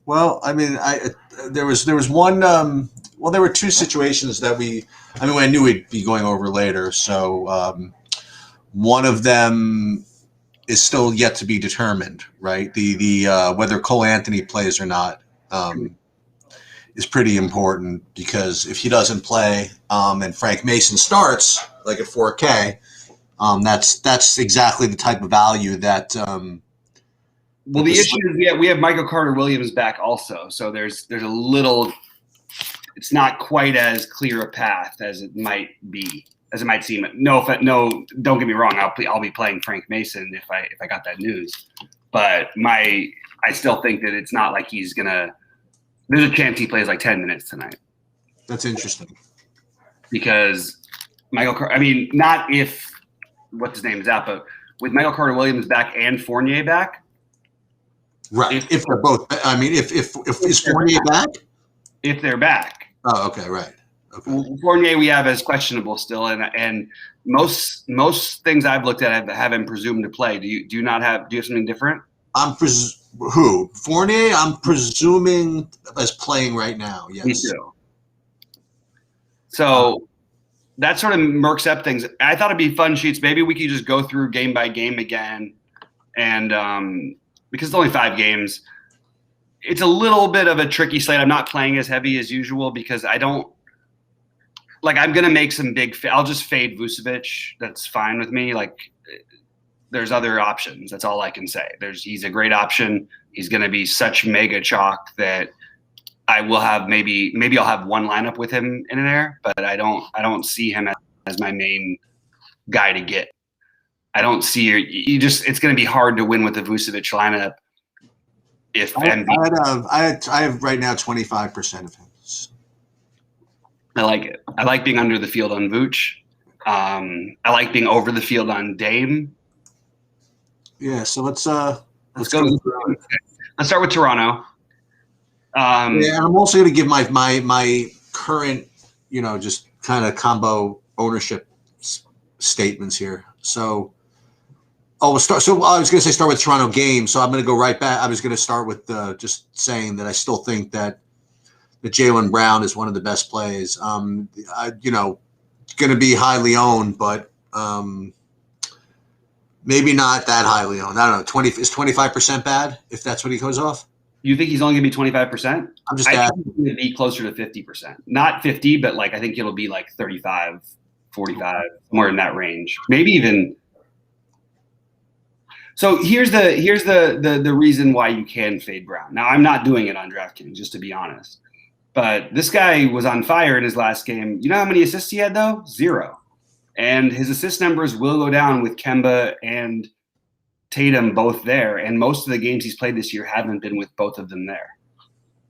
Well, I mean, there was one. Well, there were two situations that we. I mean, I knew we'd be going over later. So one of them is still yet to be determined, right? The whether Cole Anthony plays or not is pretty important because if he doesn't play and Frank Mason starts like at 4K, that's exactly the type of value that. Well, the issue is we have Michael Carter Williams back also, so there's a little. It's not quite as clear a path as it might be, as it might seem. No, don't get me wrong. I'll be playing Frank Mason if I got that news, but I still think that it's not like he's gonna. There's a chance he plays like 10 minutes tonight. That's interesting because Michael Carter. I mean, not if what's his name is out, but with Michael Carter Williams back and Fournier back. Right. If they're both, I mean, if is Fournier back? If they're back. Oh, okay, right. Okay. Fournier we have as questionable still, and most things I've looked at have him presumed to play. Do you have something different? Who Fournier? I'm presuming as playing right now. Yes. Me too. So that sort of murks up things. I thought it'd be fun sheets. Maybe we could just go through game by game again, and. Because it's only 5 games, it's a little bit of a tricky slate. I'm not playing as heavy as usual because I don't – like I'm going to make some big – I'll just fade Vucevic. That's fine with me. Like there's other options. That's all I can say. He's a great option. He's going to be such mega chalk that I will have maybe I'll have one lineup with him in there, but I don't see him as my main guy to get. I don't see it's going to be hard to win with the Vucevic lineup. If I have right now 25% of him. I like it. I like being under the field on Vooch. I like being over the field on Dame. Yeah, so let's go. Let's start with Toronto. Yeah, I'm also going to give my current, just kind of combo ownership statements here. So. Oh, so I was going to say start with Toronto game. So I'm going to go right back. I was going to start with just saying that I still think that Jaylen Brown is one of the best plays. Going to be highly owned, but maybe not that highly owned. I don't know. Is 25% bad if that's what he goes off? You think he's only going to be 25%? I'm just I think he's going to be closer to 50%. Not 50, but I think it'll be 35, 45, somewhere in that range. Maybe even. So here's the reason why you can fade Brown. Now I'm not doing it on DraftKings, just to be honest. But this guy was on fire in his last game. You know how many assists he had though? 0. And his assist numbers will go down with Kemba and Tatum both there. And most of the games he's played this year haven't been with both of them there.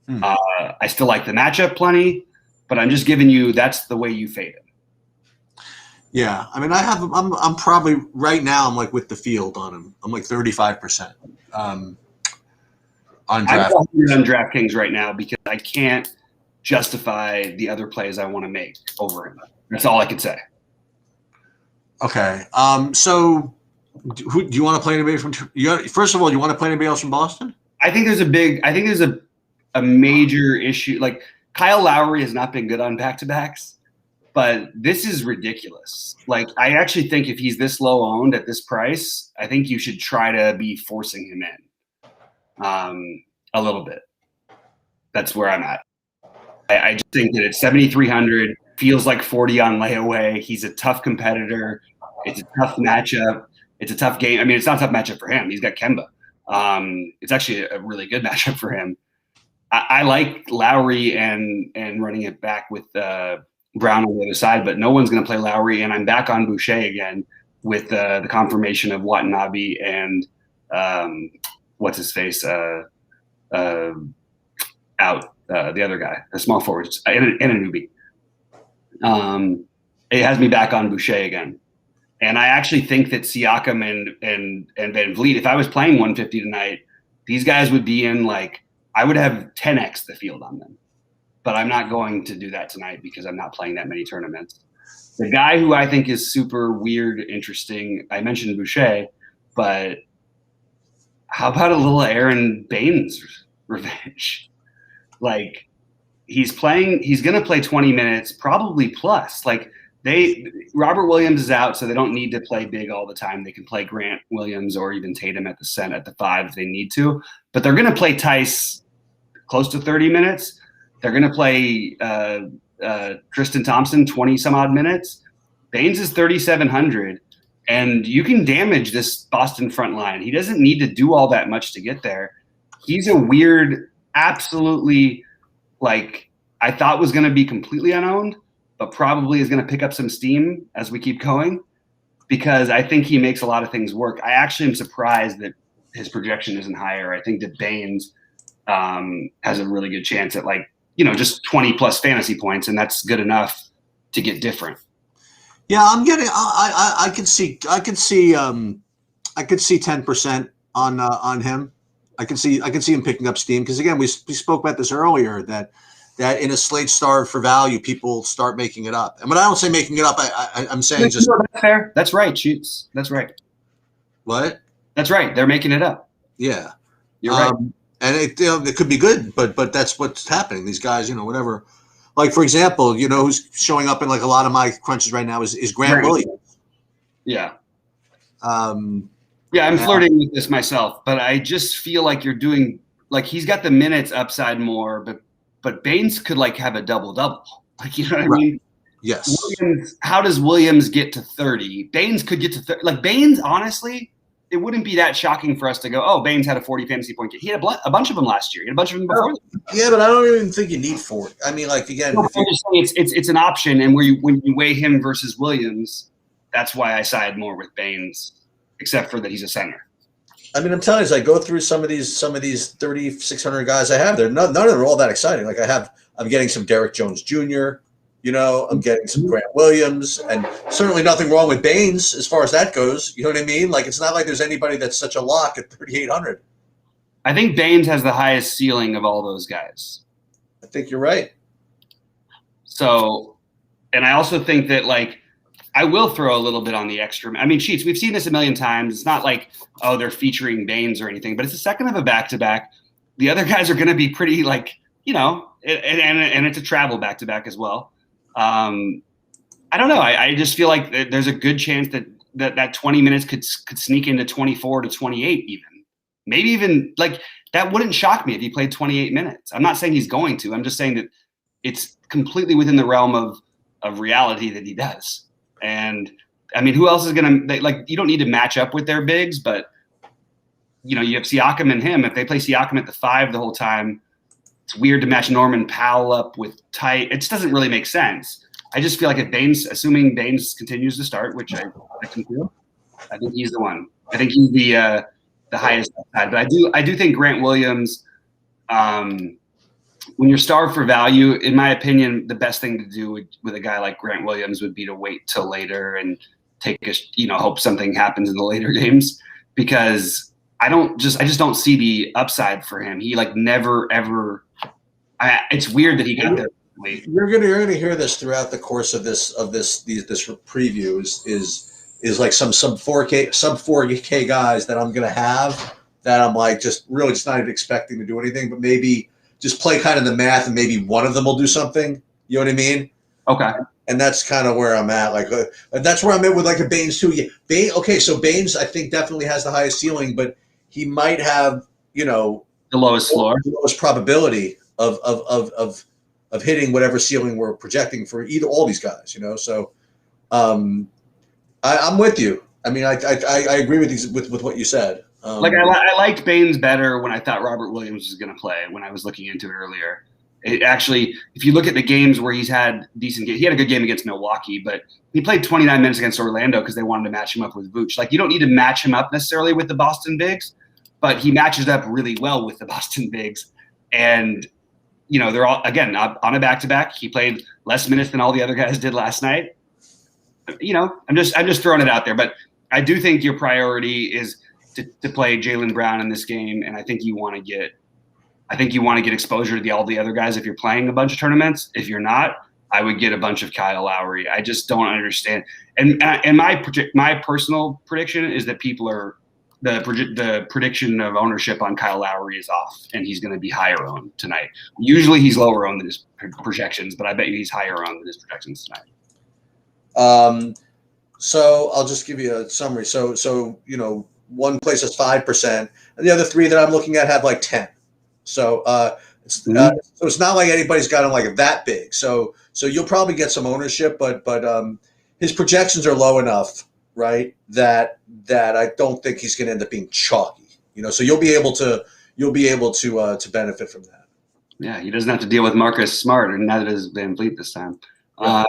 I still like the matchup plenty, but I'm just giving you that's the way you fade him. Yeah, I mean, I'm probably right now. I'm with the field on him. I'm 35% on DraftKings. I'm on DraftKings right now because I can't justify the other plays I want to make over him. That's all I could say. Okay. So, do you want to play anybody from? First of all, do you want to play anybody else from Boston? I think there's a major issue. Kyle Lowry has not been good on back-to-backs. But this is ridiculous. I actually think if he's this low owned at this price, I think you should try to be forcing him in a little bit. That's where I'm at. I just think that at 7,300, feels like 40 on layaway. He's a tough competitor. It's a tough matchup. It's a tough game. I mean, it's not a tough matchup for him. He's got Kemba. It's actually a really good matchup for him. I like Lowry and running it back with Brown on the other side, but no one's going to play Lowry, and I'm back on Boucher again with the confirmation of Watanabe and what's his face out the other guy, the small forwards, and Anunoby. It has me back on Boucher again, and I actually think that Siakam and Van Vliet, if I was playing 150 tonight, these guys would be in I would have 10x the field on them. But I'm not going to do that tonight because I'm not playing that many tournaments. The guy who I think is super weird, interesting, I mentioned Boucher, but how about a little Aaron Baines revenge. Like he's going to play 20 minutes, probably plus. Like Robert Williams is out, so they don't need to play big all the time. They can play Grant Williams or even Tatum at the 5 if they need to. But they're going to play Tice close to 30 minutes. They're going to play Tristan Thompson 20 some odd minutes. Baynes is 3,700, and you can damage this Boston front line. He doesn't need to do all that much to get there. He's a weird, absolutely, like I thought was going to be completely unowned, but probably is going to pick up some steam as we keep going, because I think he makes a lot of things work. I actually am surprised that his projection isn't higher. I think that Baynes has a really good chance at just 20 plus fantasy points, and that's good enough to get different. Yeah, I'm getting. I could see 10% on him. I can see him picking up steam, because again, we spoke about this earlier, that in a slate starved for value, people start making it up. And when I don't say making it up, I'm saying just that's fair. That's right, Shoots. That's right. What? That's right. They're making it up. Yeah, you're right. And it could be good, but that's what's happening. These guys, whatever. Like, for example, who's showing up in like a lot of my crunches right now is Grant Williams. Yeah. Yeah, I'm flirting with this myself, but I just feel like you're doing like he's got the minutes upside more, but Baynes could have a double-double. Like, you know what I mean? Yes. How does Williams get to 30? Baynes could get to 30. Like Baynes, honestly, it wouldn't be that shocking for us to go, oh, Baynes had a 40 fantasy point. He had a bunch of them last year. He had a bunch of them before. Yeah, but I don't even think you need 40. I mean, again, it's an option, and when you weigh him versus Williams, that's why I side more with Baynes, except for that he's a center. I mean, I'm telling you, as I go through some of these 3,600 guys I have there, none of them are all that exciting. Like I'm getting some Derek Jones Jr., I'm getting some Grant Williams, and certainly nothing wrong with Baynes as far as that goes. You know what I mean? Like, it's not like there's anybody that's such a lock at 3,800. I think Baynes has the highest ceiling of all those guys. I think you're right. So, and I also think that I will throw a little bit on the extra. I mean, Sheets, we've seen this a million times. It's not like, oh, they're featuring Baynes or anything, but it's the second of a back-to-back. The other guys are going to be pretty and it's a travel back-to-back as well. I don't know. I just feel like there's a good chance that 20 minutes could sneak into 24 to 28 even. Maybe even that wouldn't shock me if he played 28 minutes. I'm not saying he's going to. I'm just saying that it's completely within the realm of reality that he does. And I mean, who else is going to you don't need to match up with their bigs, but you have Siakam and him. If they play Siakam at the 5 the whole time, it's weird to match Norman Powell up with Tight. It just doesn't really make sense. I just feel like if assuming Baynes continues to start, which I can feel, I think he's the one. I think he's the highest upside. But I do think Grant Williams, when you're starved for value, in my opinion, the best thing to do with a guy like Grant Williams would be to wait till later and hope something happens in the later games, because I just don't see the upside for him. He never ever. It's weird that he got there late. You're gonna hear this throughout the course of this preview is like some 4K guys that I'm gonna have that I'm just not even expecting to do anything, but maybe just play kind of the math and maybe one of them will do something. You know what I mean? Okay. And that's kind of where I'm at. That's where I'm at with a Baynes too. Yeah. Okay, so Baynes I think definitely has the highest ceiling, but he might have the lowest floor, the lowest probability of hitting whatever ceiling we're projecting for all these guys. So I'm with you. I mean, I agree with what you said. I liked Baynes better when I thought Robert Williams was going to play when I was looking into it earlier. It actually, if you look at the games where he's had decent games, he had a good game against Milwaukee, but he played 29 minutes against Orlando because they wanted to match him up with Vooch. You don't need to match him up necessarily with the Boston bigs, but he matches up really well with the Boston bigs. And, they're all, again, on a back-to-back. He played less minutes than all the other guys did last night. I'm just throwing it out there, but I do think your priority is to play Jaylen Brown in this game, and I think you want to get exposure to all the other guys if you're playing a bunch of tournaments. If you're not, I would get a bunch of Kyle Lowry. I just don't understand. And my personal prediction is that people are the prediction of ownership on Kyle Lowry is off, and he's going to be higher owned tonight. Usually he's lower owned than his projections, but I bet you he's higher owned than his projections tonight. So I'll just give you a summary. So one place has 5%, and the other three that I'm looking at have like 10. So so it's not like anybody's got him like that big. So you'll probably get some ownership, but his projections are low enough, right? That I don't think he's going to end up being chalky. So you'll be able to benefit from that. Yeah, he doesn't have to deal with Marcus Smart, and neither does Van Vliet this time. Yeah.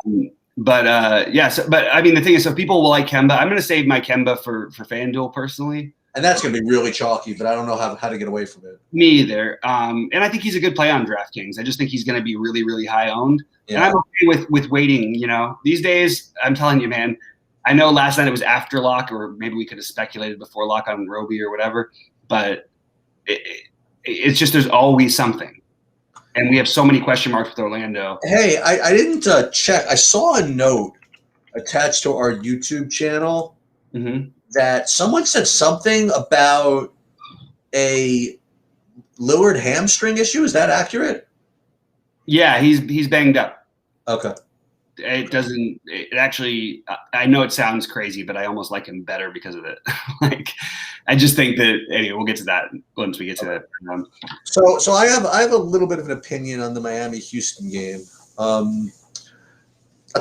But I mean, the thing is, so people will like Kemba. I'm going to save my Kemba for FanDuel personally. And that's going to be really chalky, but I don't know how to get away from it. Me either. And I think he's a good play on DraftKings. I just think he's going to be really, really high owned. Yeah. And I'm okay with waiting. These days, I'm telling you, man. I know last night it was after lock, or maybe we could have speculated before lock on Roby or whatever. But it's just there's always something, and we have so many question marks with Orlando. Hey, I didn't check. I saw a note attached to our YouTube channel. Mm-hmm. That someone said something about a Lillard hamstring issue. Is that accurate? Yeah, he's banged up. Okay. It actually, I know it sounds crazy, but I almost like him better because of it. I just think that, anyway, we'll get to that once we get to that. So I have a little bit of an opinion on the Miami-Houston game. I'll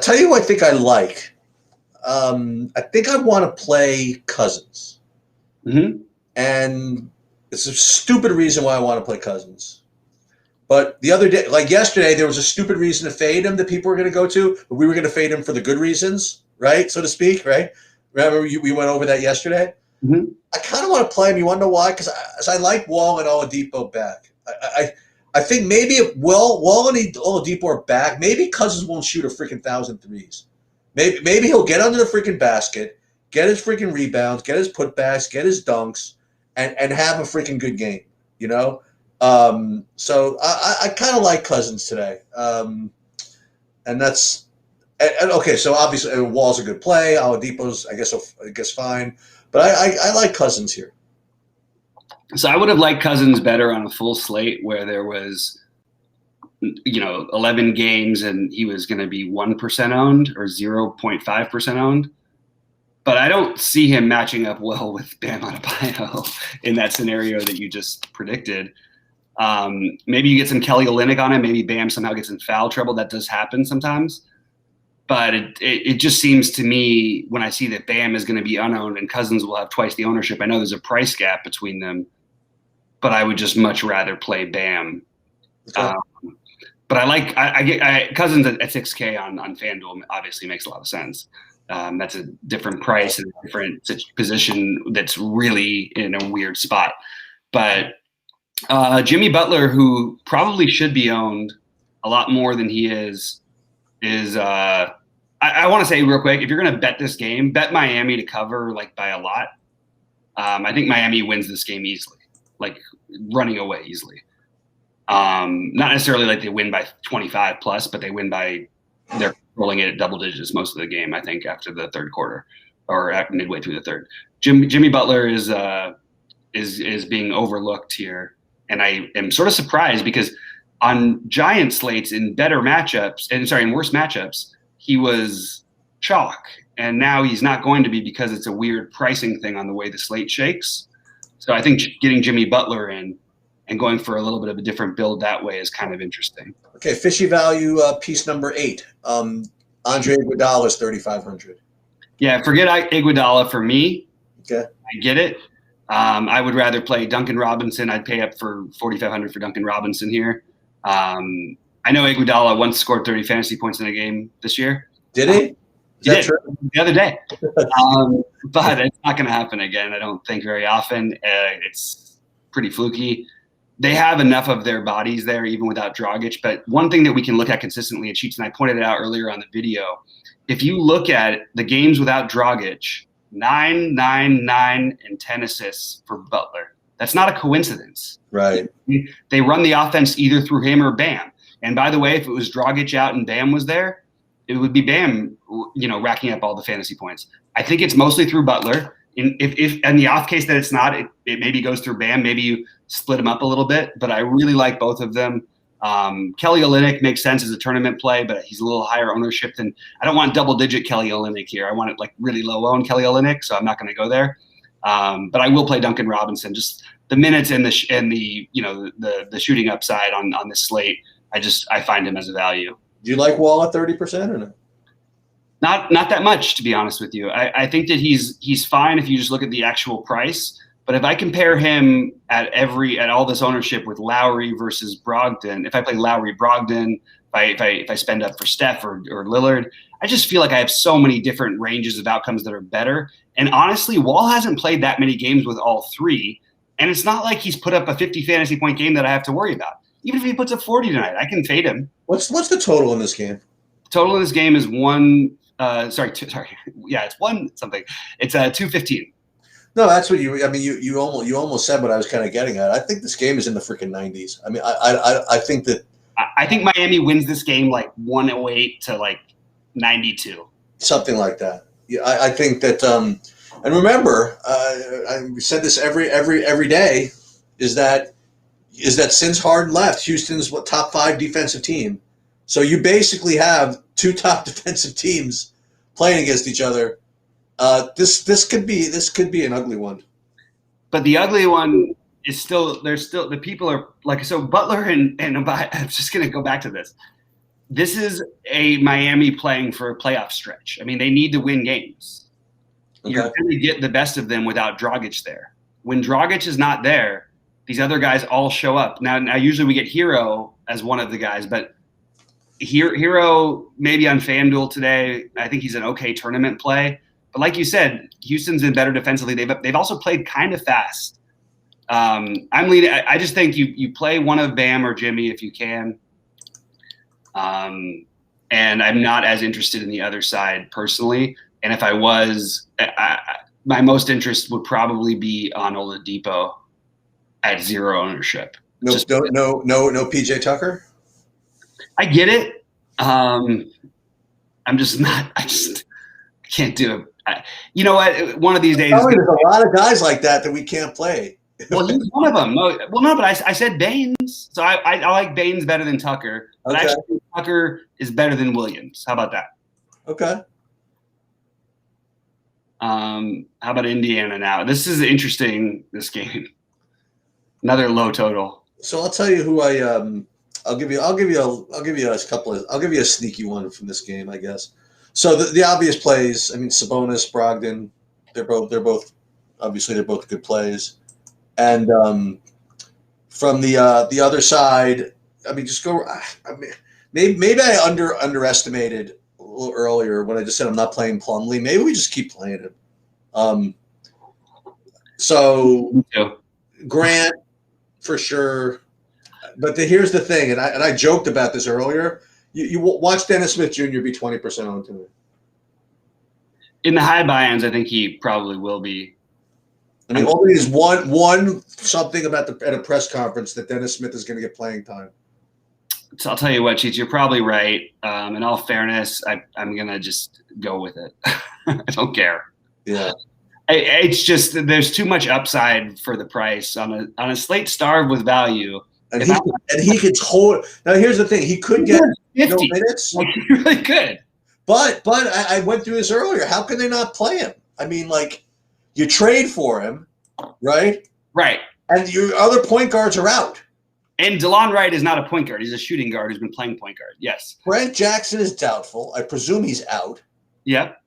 tell you who I think I like. I think I want to play Cousins. Mm-hmm. And it's a stupid reason why I want to play Cousins. But the other day, like yesterday, there was a stupid reason to fade him that people were going to go to, but we were going to fade him for the good reasons, right? So to speak, right? Remember we went over that yesterday? Mm-hmm. I kind of want to play him. You want to know why? Because I like Wall and Oladipo back. I think maybe if Wall and Oladipo are back, maybe Cousins won't shoot a freaking 1,000 threes. Maybe he'll get under the freaking basket, get his freaking rebounds, get his putbacks, get his dunks, and have a freaking good game, So I kind of like Cousins today. And that's okay. So obviously Wall's a good play. Oladipo's, I guess fine. But I like Cousins here. So I would have liked Cousins better on a full slate where there was 11 games and he was going to be 1% owned or 0.5% owned. But I don't see him matching up well with Bam Adebayo in that scenario that you just predicted. Maybe you get some Kelly Olynyk on him. Maybe Bam somehow gets in foul trouble. That does happen sometimes. But it just seems to me when I see that Bam is going to be unowned and Cousins will have twice the ownership, I know there's a price gap between them, but I would just much rather play Bam. Okay. But I get Cousins at 6K on FanDuel obviously makes a lot of sense. That's a different price and a different position that's really in a weird spot. But Jimmy Butler, who probably should be owned a lot more than he is I want to say real quick, if you're going to bet this game, bet Miami to cover by a lot. I think Miami wins this game easily, running away easily. Not necessarily they win by 25 plus, but they win by they're rolling it at double digits most of the game, I think, after the third quarter or midway through the third. Jimmy Butler is being overlooked here. And I am sort of surprised because on giant slates in in worse matchups, he was chalk. And now he's not going to be because it's a weird pricing thing on the way the slate shakes. So I think getting Jimmy Butler in and going for a little bit of a different build that way is kind of interesting. Okay, fishy value piece number 8. Andre Iguodala is 3,500. Yeah, forget Iguodala for me. Okay. I get it. I would rather play Duncan Robinson. I'd pay up for 4,500 for Duncan Robinson here. I know Iguodala once scored 30 fantasy points in a game this year. Did he? He did the other day. But it's not going to happen again, I don't think, very often. It's pretty fluky. They have enough of their bodies there, even without Dragic. But one thing that we can look at consistently at Cheats, and I pointed it out earlier on the video, if you look at the games without Dragic, 9, 9, 9, and 10 assists for Butler. That's not a coincidence. Right. They run the offense either through him or Bam. And by the way, if it was Dragic out and Bam was there, it would be Bam, racking up all the fantasy points. I think it's mostly through Butler. If in the off case that it's not, it maybe goes through Bam. Maybe you split them up a little bit. But I really like both of them. Kelly Olynyk makes sense as a tournament play, but he's a little higher ownership than I don't want double-digit Kelly Olynyk here. I want it like really low-owned Kelly Olynyk, so I'm not going to go there. But I will play Duncan Robinson. Just the minutes and the shooting upside on this slate. I find him as a value. Do you like Wall at 30% or no? Not that much, to be honest with you. I think that he's fine if you just look at the actual price. But if I compare him at all this ownership with Lowry versus Brogdon, if I play Lowry Brogdon, if I spend up for Steph or Lillard, I just feel like I have so many different ranges of outcomes that are better. And honestly, Wall hasn't played that many games with all three, and it's not like he's put up a 50 fantasy point game that I have to worry about. Even if he puts up 40 tonight, I can fade him. What's the total in this game? The total in this game is it's one something. It's 215. No, that's what you almost said what I was kind of getting at. I think this game is in the freaking 90s. I mean, I think that I think Miami wins this game like 108 to like 92, something like that. Yeah, I think that. And remember, I said this every day is that since Harden left, Houston's top 5 defensive team. So you basically have 2 top defensive teams playing against each other. This could be an ugly one. But the ugly one is the people are like, so Butler and I'm just going to go back to this. This is a Miami playing for a playoff stretch. I mean, they need to win games. Okay. You're going to get the best of them without Dragic there. When Dragic is not there, these other guys all show up. Now usually we get Hero as one of the guys, but Hero maybe on FanDuel today. I think he's an okay tournament play. But like you said, Houston's been better defensively. They've also played kind of fast. I'm leading. I just think you play one of Bam or Jimmy if you can. And I'm not as interested in the other side personally. And if I was, my most interest would probably be on Oladipo at 0 ownership. No PJ Tucker. I get it. I'm just not. I can't do it. You know what? One of these days, there's a lot of guys like that we can't play. Well, he's one of them. No, but I said Baines, so I like Baines better than Tucker. But okay. Actually, Tucker is better than Williams. How about that? Okay. How about Indiana now? This is interesting. This game, another low total. So I'll tell you who I'll give you a sneaky one from this game, I guess. So the obvious plays, I mean, Sabonis, Brogdon, they're both good plays. And from the other side, I mean, just go. I mean, maybe I underestimated a little earlier when I just said I'm not playing Plumlee. Maybe we just keep playing him. So Grant for sure. But here's the thing, and I joked about this earlier. You watch Dennis Smith Jr. be 20% on tonight. In the high buy-ins, I think he probably will be. I mean, all is one something about at a press conference that Dennis Smith is going to get playing time. So I'll tell you what, Cheats, you're probably right. In all fairness, I'm going to just go with it. I don't care. Yeah. It's just there's too much upside for the price on a slate starved with value. And he could hold. Now here's the thing: he could get 50 minutes. Like, really good. But I went through this earlier. How can they not play him? I mean, like, you trade for him, right? Right. And your other point guards are out. And DeLon Wright is not a point guard. He's a shooting guard who's been playing point guard. Yes. Brent Jackson is doubtful. I presume he's out. Yep.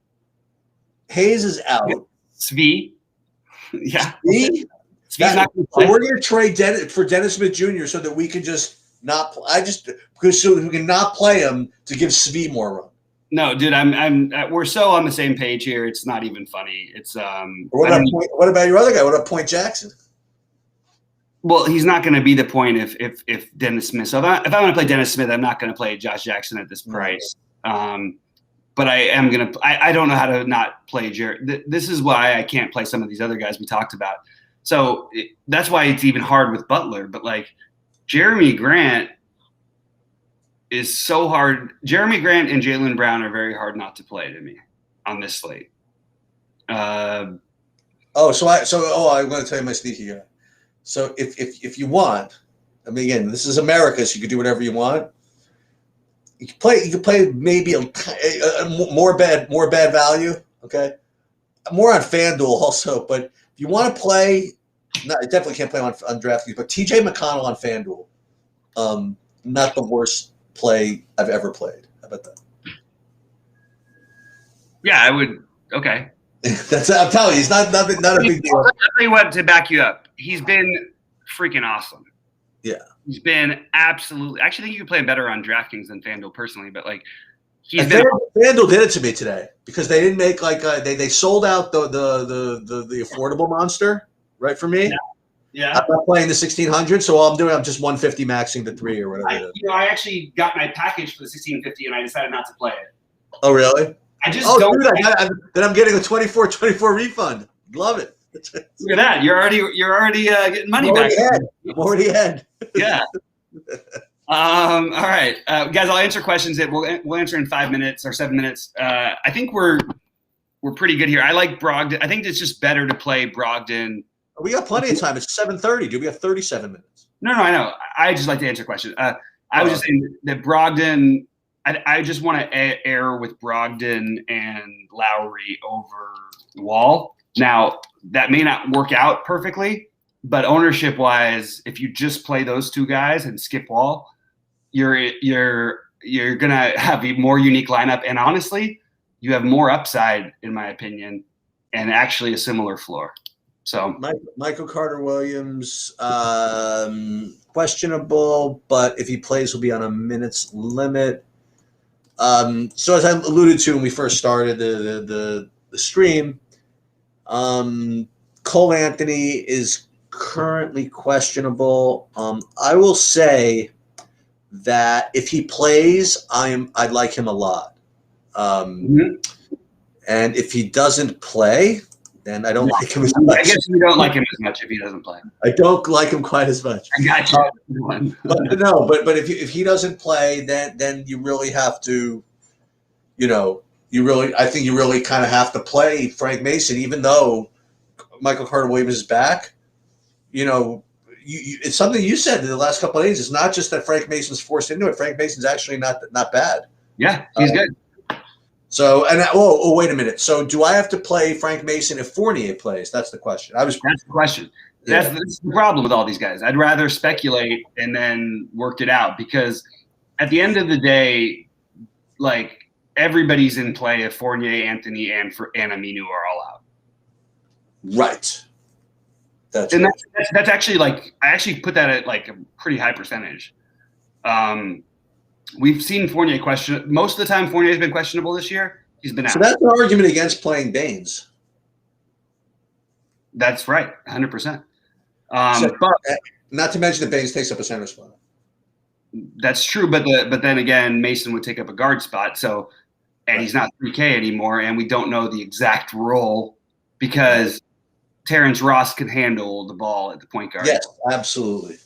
Hayes is out. Svi. Yeah. Svi? Svi's not going to play. We're going to trade for Dennis Smith Jr. so that we can just not. So we can not play him to give Svi more run. No, dude, we're so on the same page here. It's not even funny. It's what about your other guy? What about Point Jackson? Well, he's not going to be the point if Dennis Smith. So if I want to play Dennis Smith, I'm not going to play Josh Jackson at this price. But I am going to. I don't know how to not play Jared. This is why I can't play some of these other guys we talked about. So that's why it's even hard with Butler. But like Jeremy Grant is so hard. Jeremy Grant and Jaylen Brown are very hard not to play to me on this slate. I'm going to tell you my sneaky guy. So if you want, I mean, again, this is America, so you can do whatever you want. You can play maybe a more bad value. Okay, more on FanDuel also, but if you want to play, no, I definitely can't play on DraftKings, but TJ McConnell on FanDuel, not the worst play I've ever played. How about that? Yeah, I would. Okay. I'm telling you, he's not a big deal. I'll tell you what, to back you up, he's been freaking awesome. Yeah. He's been absolutely. Actually, I think you can play him better on DraftKings than FanDuel personally, but like he's been. FanDuel did it to me today because they didn't make they sold out the affordable monster right for me. Yeah. I'm not playing the 1600, so all I'm doing, I'm just 150 maxing the 3 or whatever. I actually got my package for the 1650 and I decided not to play it. Oh really? I just don't. Dude, then I'm getting a 24 refund. Love it. Look at that! You're already getting money back. I'm already ahead. Yeah. All right, guys. I'll answer questions that we'll answer in 5 minutes or 7 minutes. I think we're pretty good here. I like Brogdon. I think it's just better to play Brogdon. We got plenty of time. It's 7:30. Dude, we have 37 minutes. No, I know. I just like to answer questions. I was just saying that Brogdon. I just want to err with Brogdon and Lowry over Wall. Now, that may not work out perfectly, but ownership-wise, if you just play those two guys and skip Wall, you're gonna have a more unique lineup. And honestly, you have more upside, in my opinion, and actually a similar floor. So Michael Carter-Williams, questionable, but if he plays, he'll be on a minutes limit. So as I alluded to when we first started the stream, Cole Anthony is currently questionable. I will say that if he plays, I'd like him a lot. And if he doesn't play, then I don't like him as much. I guess you don't like him as much if he doesn't play. I don't like him quite as much. I got you. But if he doesn't play, then you really have to, I think you really kind of have to play Frank Mason, even though Michael Carter-Williams is back. It's something you said in the last couple of days. It's not just that Frank Mason's forced into it. Frank Mason's actually not bad. Yeah, he's good. So, wait a minute. So, do I have to play Frank Mason if Fournier plays? That's the question. That's the question. Yeah. That's the problem with all these guys. I'd rather speculate and then work it out because at the end of the day, like everybody's in play if Fournier, Anthony, and Aminu are all out. Right. That's actually like I actually put that at like a pretty high percentage. We've seen Fournier question most of the time. Fournier's been questionable this year. He's been out. So that's an argument against playing Baines. That's right, 100%. But not to mention that Baines takes up a center spot. That's true, but then again, Mason would take up a guard spot. So, and he's not 3K anymore, and we don't know the exact role because Terrence Ross can handle the ball at the point guard. Yes, absolutely.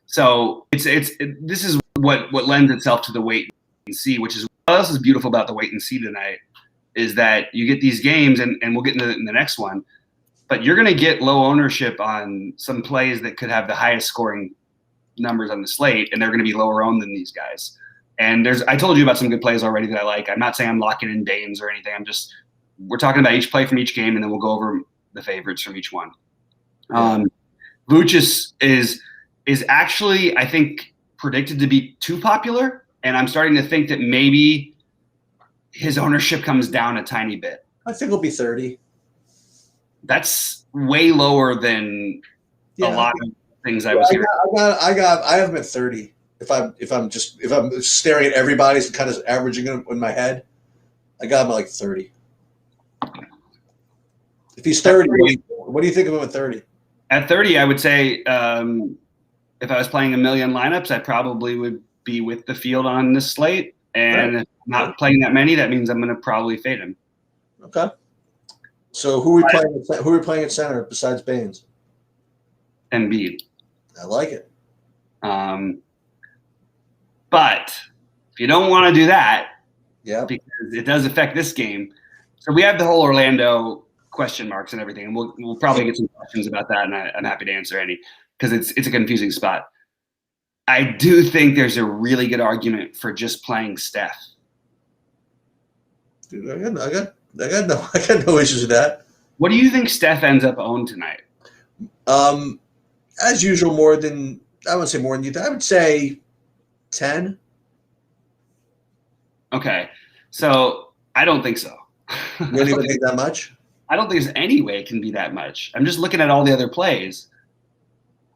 So this is what lends itself to the wait and see, which is what else is beautiful about the wait and see tonight is that you get these games, and we'll get into it in the next one, but you're going to get low ownership on some plays that could have the highest scoring numbers on the slate, and they're going to be lower owned than these guys. And I told you about some good plays already that I like. I'm not saying I'm locking in Baines or anything. We're talking about each play from each game, and then we'll go over the favorites from each one. Vooch is actually, I think, predicted to be too popular, and I'm starting to think that maybe his ownership comes down a tiny bit. I think it'll be 30. That's way lower than a lot of things I was hearing. I have him at 30. If I'm staring at everybody's and kind of averaging them in my head, I got him at like 30. If he's 30, what do you think of him at 30? At 30, I would say if I was playing a million lineups, I probably would be with the field on this slate. And if I'm not playing that many, that means I'm going to probably fade him. Okay. So who are we playing at center besides Baines? Embiid. I like it. But if you don't want to do that, yeah, because it does affect this game. So we have the whole Orlando question marks and everything, and we'll probably get some questions about that, and I'm happy to answer any because it's a confusing spot. I do think there's a really good argument for just playing Steph. Dude, I got no issues with that. What do you think Steph ends up owned tonight? As usual, more than I wouldn't say more than you. I would say 10. Okay, so I don't think so. You don't even think that much? I don't think there's any way it can be that much. I'm just looking at all the other plays,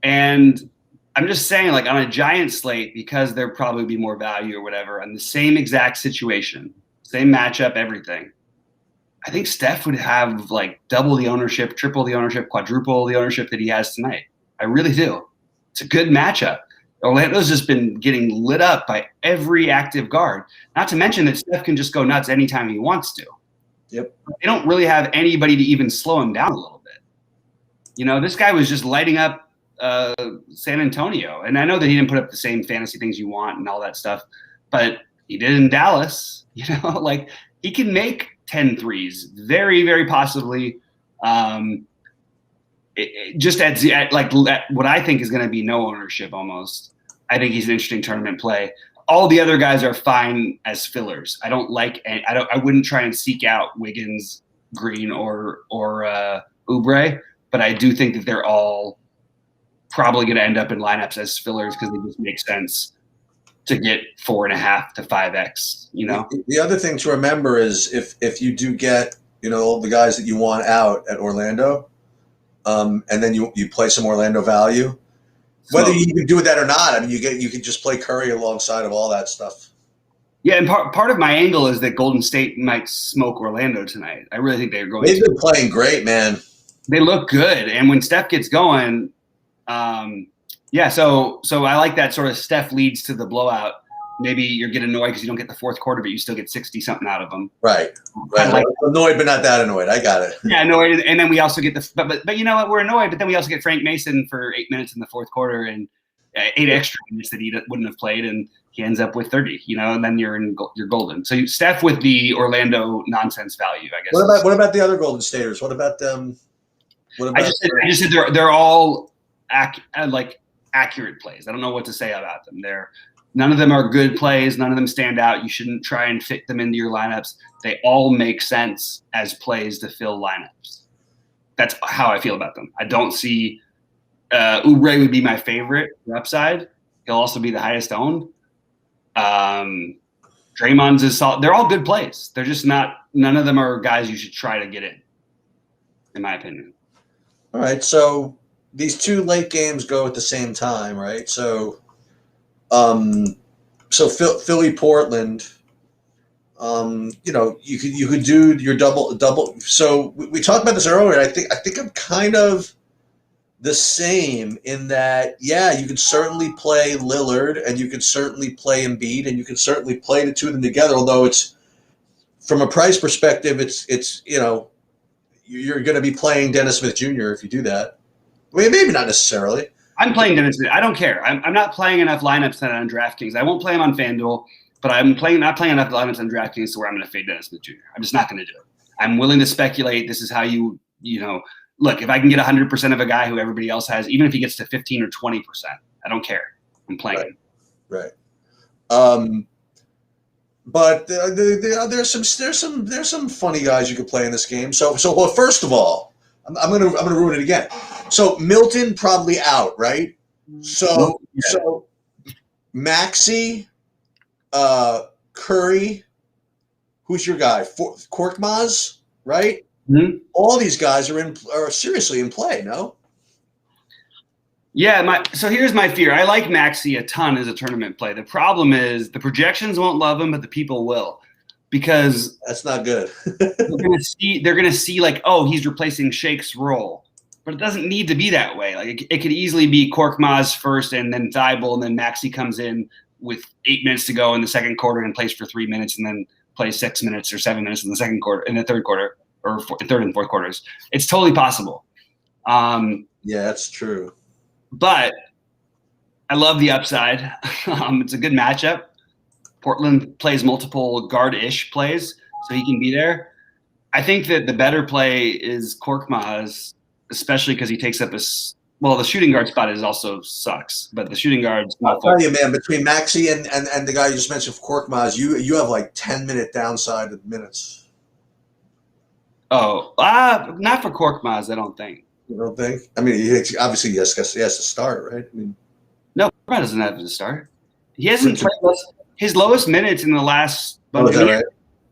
and I'm just saying, like, on a giant slate, because there'll probably be more value or whatever, on the same exact situation, same matchup, everything, I think Steph would have, like, double the ownership, triple the ownership, quadruple the ownership that he has tonight. I really do. It's a good matchup. Orlando's just been getting lit up by every active guard. Not to mention that Steph can just go nuts anytime he wants to. Yep. They don't really have anybody to even slow him down a little bit. You know, this guy was just lighting up San Antonio. And I know that he didn't put up the same fantasy things you want and all that stuff, but he did in Dallas. You know, like, he can make 10 threes very, very possibly. Just at what I think is going to be no ownership almost. I think he's an interesting tournament play. All the other guys are fine as fillers. I wouldn't try and seek out Wiggins, Green, or Oubre, but I do think that they're all probably going to end up in lineups as fillers because they just make sense to get 4.5 to 5x. You know. The other thing to remember is if you do get the guys that you want out at Orlando, and then you play some Orlando value. Whether you can do that or not, I mean, you could just play Curry alongside of all that stuff. Yeah, and part of my angle is that Golden State might smoke Orlando tonight. I really think they're going. They've been playing great, man. They look good, and when Steph gets going, yeah. So I like that sort of Steph leads to the blowout. Maybe you get annoyed because you don't get the fourth quarter, but you still get 60 something out of them. Right. Like, annoyed, but not that annoyed. I got it. Yeah, annoyed, and then we also get but you know what? We're annoyed, but then we also get Frank Mason for 8 minutes in the fourth quarter and 8 extra minutes that he wouldn't have played, and he ends up with 30. You know, and then you're golden. So Steph with the Orlando nonsense value, I guess. What about the other Golden Staters? What about them? I just said they're all accurate plays. I don't know what to say about them. None of them are good plays. None of them stand out. You shouldn't try and fit them into your lineups. They all make sense as plays to fill lineups. That's how I feel about them. I don't see Oubre would be my favorite upside. He'll also be the highest owned. Draymond's is solid. They're all good plays. They're just not – none of them are guys you should try to get in my opinion. All right, so these two late games go at the same time, right? So Philly, Portland, you could do your double. So we talked about this earlier. I think I'm kind of the same in that, yeah, you could certainly play Lillard and you could certainly play Embiid and you could certainly play the two of them together. Although it's from a price perspective, it's you're going to be playing Dennis Smith Jr. if you do that. I mean, maybe not necessarily. I'm playing Dennis Smith. I don't care. I'm not playing enough lineups tonight on DraftKings. I won't play him on FanDuel, but I'm not playing enough lineups on DraftKings to where I'm going to fade Dennis Smith Jr. I'm just not going to do it. I'm willing to speculate. This is how look, if I can get 100% of a guy who everybody else has, even if he gets to 15 or 20%, I don't care. I'm playing him. Right. But there's some funny guys you could play in this game. So well, first of all, I'm gonna ruin it again. So Milton probably out, right? So Maxey, Curry, who's your guy? Korkmaz, right? Mm-hmm. All these guys are seriously in play, no? Yeah, so here's my fear. I like Maxey a ton as a tournament play. The problem is the projections won't love him, but the people will, because that's not good. they're gonna see like, oh, he's replacing Shake's role, but it doesn't need to be that way. Like it could easily be Korkmaz first, and then Thibault, and then Maxey comes in with 8 minutes to go in the second quarter and plays for 3 minutes, and then plays 6 minutes or 7 minutes in the second quarter, in the third quarter, or third and fourth quarters. It's totally possible. Yeah, that's true. But I love the upside. It's a good matchup. Portland plays multiple guard-ish plays, so he can be there. I think that the better play is Korkmaz, especially because he takes up well, the shooting guard spot is also sucks, but the shooting guard's I'll tell you, man, between Maxey and the guy you just mentioned, Korkmaz, you have like 10-minute downside of minutes. Oh, not for Korkmaz, I don't think. You don't think? I mean, obviously, yes, he has to start, right? I mean, no, Korkmaz doesn't have to start. He hasn't played his lowest minutes in the last. Right?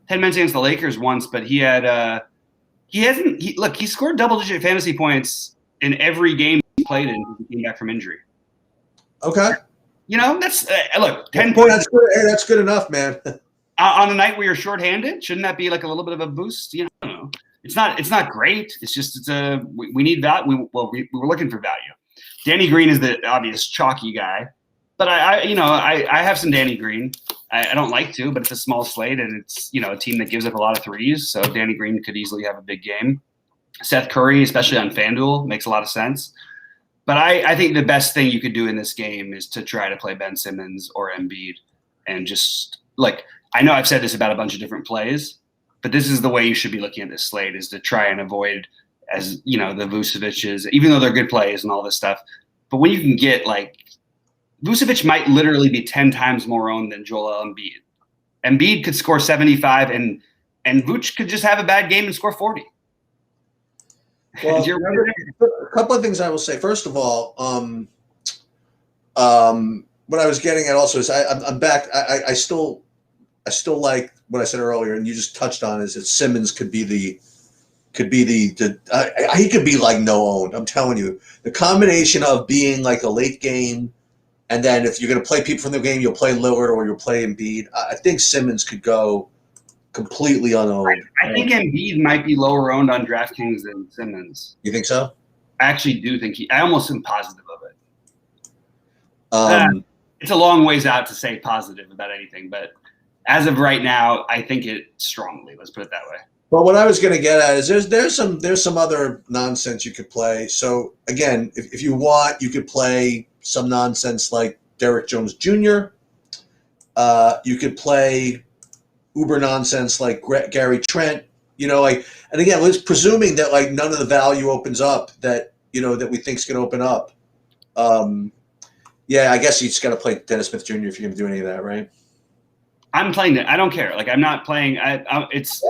10 minutes against the Lakers once, but he had he scored double-digit fantasy points in every game he played in when he came back from injury. Okay. That's look, 10 points. That's good. Hey, that's good enough, man. On a night where you're shorthanded, shouldn't that be like a little bit of a boost? I don't know. It's not great. It's just we need that. We were looking for value. Danny Green is the obvious chalky guy, but I have some Danny Green. I don't like to, but it's a small slate, and it's a team that gives up a lot of threes. So Danny Green could easily have a big game. Seth Curry, especially on FanDuel, makes a lot of sense. But I think the best thing you could do in this game is to try to play Ben Simmons or Embiid, and just I know I've said this about a bunch of different plays, but this is the way you should be looking at this slate, is to try and avoid the Vucevic's, even though they're good plays and all this stuff. But when you can get Vucevic might literally be 10 times more owned than Joel Embiid. Embiid could score 75, and Vuce could just have a bad game and score 40. Well, a couple of things I will say. First of all, what I was getting at also is I'm back. I still like what I said earlier, and you just touched on, is that Simmons he could be like no owned. I'm telling you, the combination of being like a late game, and then if you're going to play people from the game, you'll play Lillard or you'll play Embiid. I think Simmons could go completely unowned. I think Embiid might be lower owned on DraftKings than Simmons. You think so? I actually do think I almost am positive of it. It's a long ways out to say positive about anything, but as of right now, I think it strongly. Let's put it that way. Well, what I was going to get at is there's some other nonsense you could play. So again, if you want, you could play some nonsense like Derrick Jones Jr. You could play uber nonsense like Gary Trent. And again, let's presuming that none of the value opens up that that we think is going to open up. Yeah, I guess you just got to play Dennis Smith Jr. if you're going to do any of that, right? I'm playing that. I don't care. I'm not playing. I'm just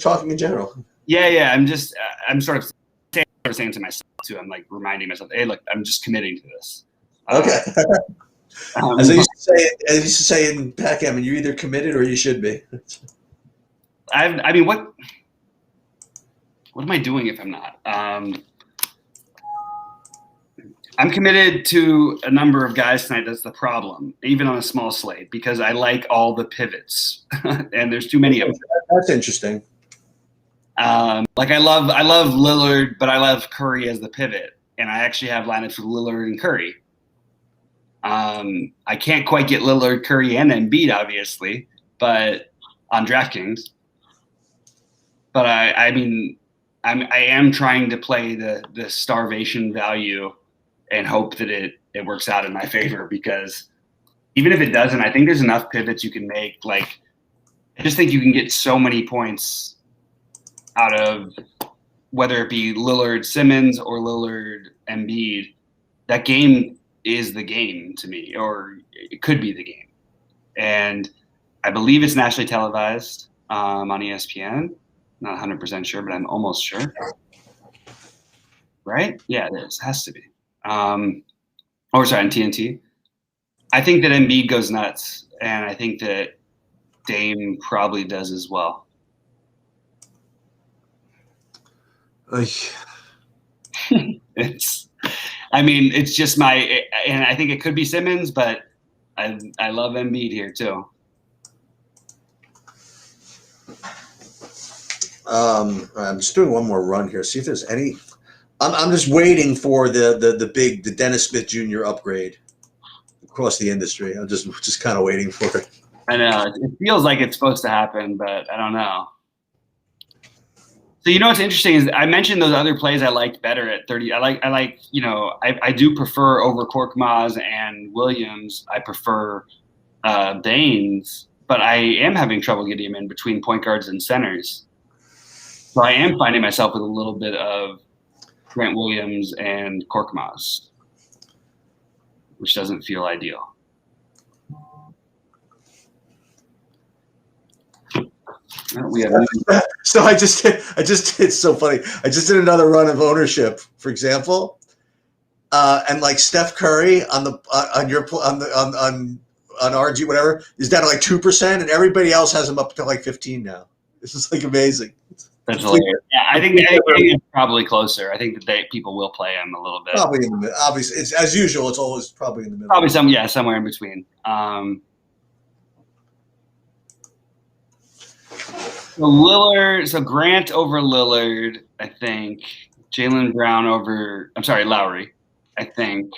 talking in general. Yeah. I'm sort of saying to myself too. I'm reminding myself, hey, look, I'm just committing to this. Okay. As I used to say in backgammon, you're either committed or you should be. I mean, what am I doing if I'm not? I'm committed to a number of guys tonight. That's the problem, even on a small slate, because I like all the pivots, and there's too many of them. That's interesting. I love Lillard, but I love Curry as the pivot, and I actually have lineups with Lillard and Curry. I can't quite get Lillard, Curry, and Embiid, obviously, but on DraftKings. But I am trying to play the starvation value and hope that it works out in my favor, because even if it doesn't, I think there's enough pivots you can make. I just think you can get so many points out of whether it be Lillard Simmons or Lillard Embiid. That game is the game to me, or it could be the game. And I believe it's nationally televised on ESPN. Not 100% sure, but I'm almost sure. Right? Yeah, it is. It has to be. On TNT. I think that Embiid goes nuts, and I think that Dame probably does as well. It's just and I think it could be Simmons, but I love Embiid here too. I'm just doing one more run here. See if there's any. I'm just waiting for the Dennis Smith Jr. upgrade across the industry. I'm just kind of waiting for it. I know it feels like it's supposed to happen, but I don't know. So what's interesting is I mentioned those other plays I liked better at 30. I do prefer over Korkmaz and Williams. I prefer Baines, but I am having trouble getting him in between point guards and centers. So I am finding myself with a little bit of Grant Williams and Korkmaz, which doesn't feel ideal. We have So it's so funny. I just did another run of ownership, for example, and like Steph Curry on RG whatever is down to like 2%, and everybody else has him up to like 15 now. This is like amazing. That's hilarious. Yeah, I think it's probably closer. I think that people will play him a little bit. Probably in the middle. Obviously, it's as usual. It's always probably in the middle. Probably somewhere in between. So Lillard, so Grant over Lillard, I think. Jaylen Brown over, Lowry, I think.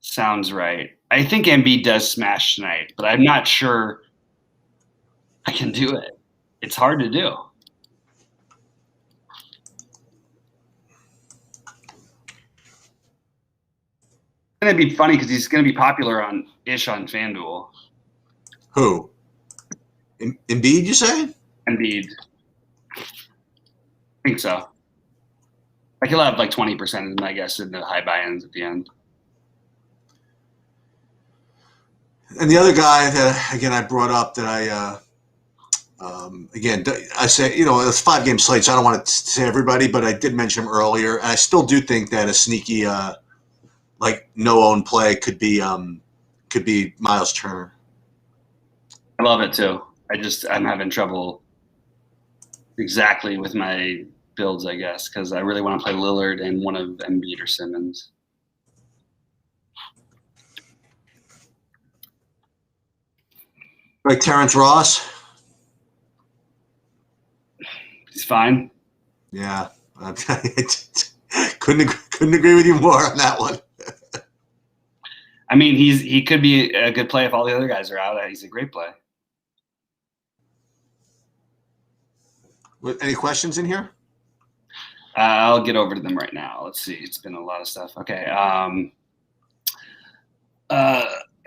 Sounds right. I think Embiid does smash tonight, but I'm not sure I can do it. It's hard to do. It's going to be funny because he's going to be popular on FanDuel. Who? Embiid, you say? Embiid. I think so. Like he'll have like 20%, I guess, in the high buy-ins at the end. And the other guy that, again, I brought up that I say, it's 5-game slate, so I don't want to say everybody, but I did mention him earlier. And I still do think that a sneaky, no-own play could be Miles Turner. I love it, too. I'm having trouble exactly with my builds, I guess, because I really want to play Lillard and one of Embiid or Simmons. Like Terrence Ross? He's fine. Yeah. Couldn't agree with you more on that one. I mean, he could be a good play if all the other guys are out. He's a great play. Any questions in here? I'll get over to them right now. Let's see. It's been a lot of stuff. Okay.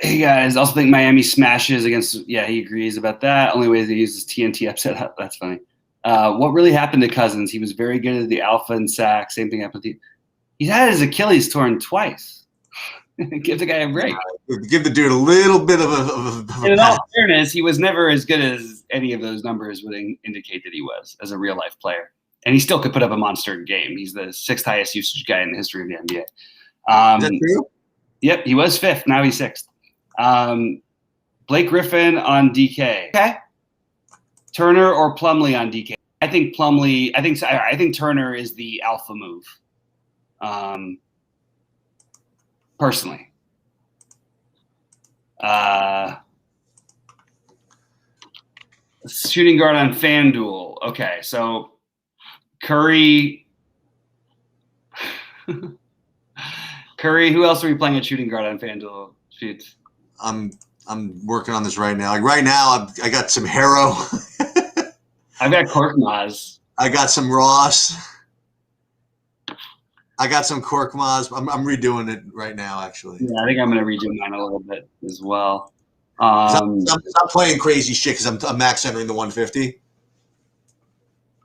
Hey guys, also think Miami smashes against. Yeah, he agrees about that. Only way they use is TNT upset. That's funny. What really happened to Cousins? He was very good at the alpha and sack. Same thing happened with he's had his Achilles torn twice. Give the guy a break. Give the dude a little bit of a in all fairness, he was never as good as any of those numbers would indicate that he was as a real life player. And he still could put up a monster game. He's the 6th highest usage guy in the history of the NBA. Is that true? Yep, he was 5th. Now he's 6th. Blake Griffin on DK. Okay. Turner or Plumlee on DK. I think Turner is the alpha move. Personally. Shooting guard on FanDuel. Okay, so Curry. Who else are we playing at shooting guard on FanDuel? Shoots. I'm working on this right now. Like right now, I got some Harrow. I've got Korkmaz. I got some Ross. I got some Korkmaz. I'm redoing it right now, actually. Yeah, I think I'm going to redo mine a little bit as well. I'm playing crazy shit because I'm max entering the 150.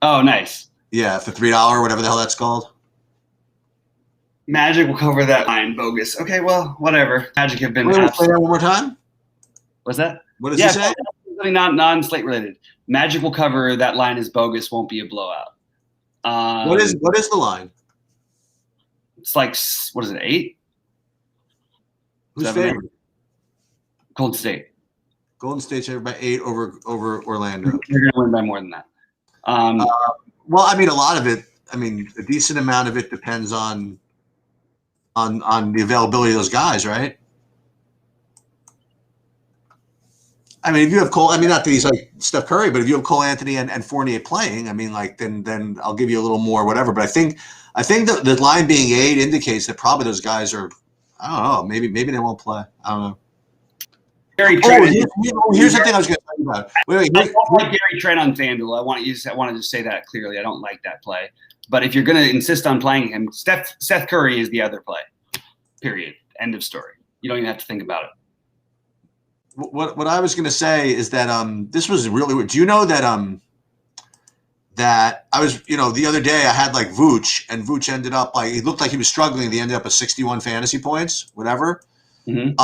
Oh, nice. Yeah, for $3, whatever the hell that's called. Magic will cover that line, bogus. Okay, well, whatever. Magic have been. Play that one more time. What's that? What does he say? Something non-slate related. Magic will cover that line is bogus. Won't be a blowout. What is the line? It's like, what is it, 8? Who's favorite? Golden State. Golden State's favored by 8 over Orlando. You're going to win by more than that. Well, I mean, a lot of it. I mean, a decent amount of it depends on the availability of those guys, right? I mean, if you have Cole, I mean, not that he's like Steph Curry, but if you have Cole Anthony and Fournier playing, I mean, like then I'll give you a little more, whatever. But I think the line being 8 indicates that probably those guys are, I don't know, maybe they won't play. I don't know. Gary Trent. Here's the thing I was going to talk about. I don't like Gary Trent on FanDuel. I want to just say that clearly. I don't like that play. But if you're going to insist on playing him, Seth Curry is the other play. Period. End of story. You don't even have to think about it. What I was going to say is that this was really weird. Do you know that that I was, the other day I had like Vooch, and Vooch ended up like, he looked like he was struggling. He ended up at 61 fantasy points, whatever. Do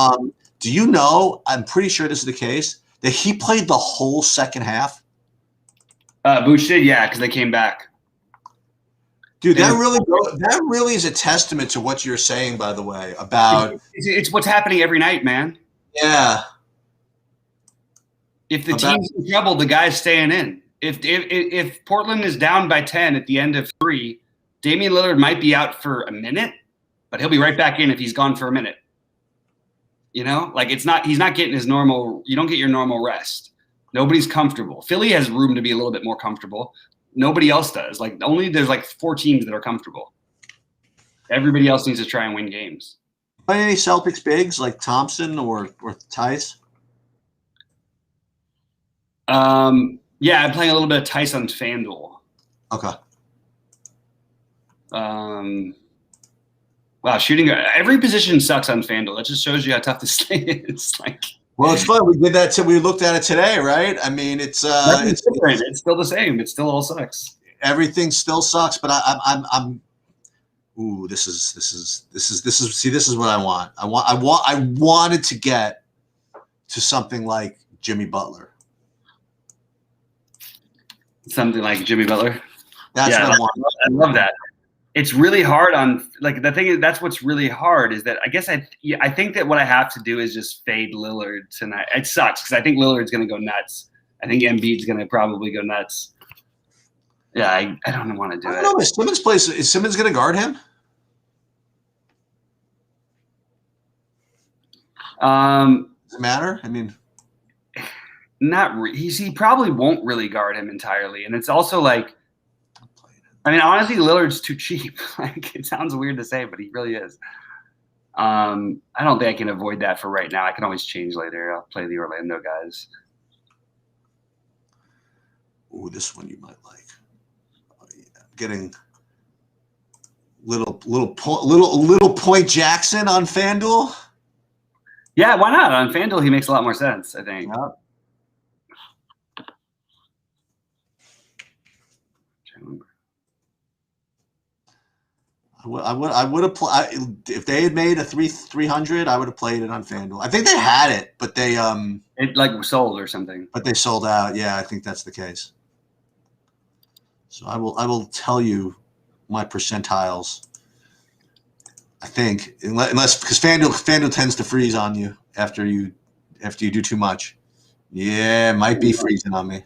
you know, I'm pretty sure this is the case, that he played the whole second half? Vooch did, yeah, because they came back. Dude, that really is a testament to what you're saying, by the way, about it's what's happening every night, man. Yeah. If the team's in trouble, the guy's staying in. If Portland is down by 10 at the end of 3, Damian Lillard might be out for a minute, but he'll be right back in if he's gone for a minute. Like he's not getting his normal. You don't get your normal rest. Nobody's comfortable. Philly has room to be a little bit more comfortable. Nobody else does. Like there's like 4 teams that are comfortable. Everybody else needs to try and win games. Play any Celtics bigs like Thompson or Tice? Yeah, I'm playing a little bit of Tice on FanDuel. Okay. Wow, shooting every position sucks on FanDuel. That just shows you how tough this thing is. Well, it's fun. We did that. We looked at it today, right? I mean, it's different. It's still the same. It still all sucks. Everything still sucks, but I'm. Ooh, this is. See, this is what I want. I wanted to get to something like Jimmy Butler. Something like Jimmy Butler. That's what I want. I love that. It's really hard on the thing is that's what's really hard is that I guess I think that what I have to do is just fade Lillard tonight. It sucks because I think Lillard's going to go nuts. I think Embiid's going to probably go nuts. Yeah, I don't want to do it. I don't know. Is Simmons going to guard him? Does it matter? I mean, he probably won't really guard him entirely, and it's also like. I mean, honestly, Lillard's too cheap. It sounds weird to say, but he really is. I don't think I can avoid that for right now. I can always change later. I'll play the Orlando guys. Ooh, this one you might like. Oh, yeah. Getting little Point Jackson on FanDuel. Yeah, why not? On FanDuel, he makes a lot more sense, I think. Yeah. I would have if they had made a 300. I would have played it on FanDuel. I think they had it, but they it sold or something. But they sold out. Yeah, I think that's the case. So I will tell you my percentiles. I think unless because FanDuel tends to freeze on you after you do too much. Yeah, it might be freezing on me.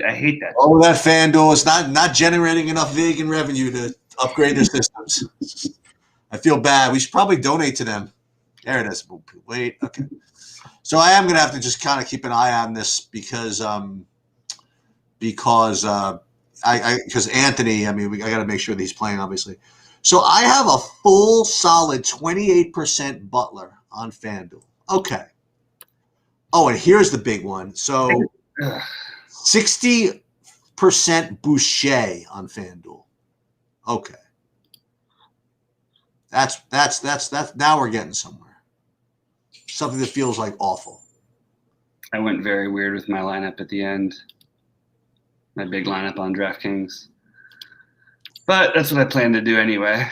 I hate that. Oh, that FanDuel is not generating enough vegan revenue to upgrade their systems. I feel bad. We should probably donate to them. There it is. Wait, okay. So I am gonna have to just kind of keep an eye on this because Anthony. I mean, I got to make sure that he's playing, obviously. So I have a full solid 28% Butler on FanDuel. Okay. Oh, and here's the big one. So 60% Boucher on FanDuel. Okay. That's now we're getting somewhere. Something that feels like awful. I went very weird with my lineup at the end. My big lineup on DraftKings. But that's what I plan to do anyway.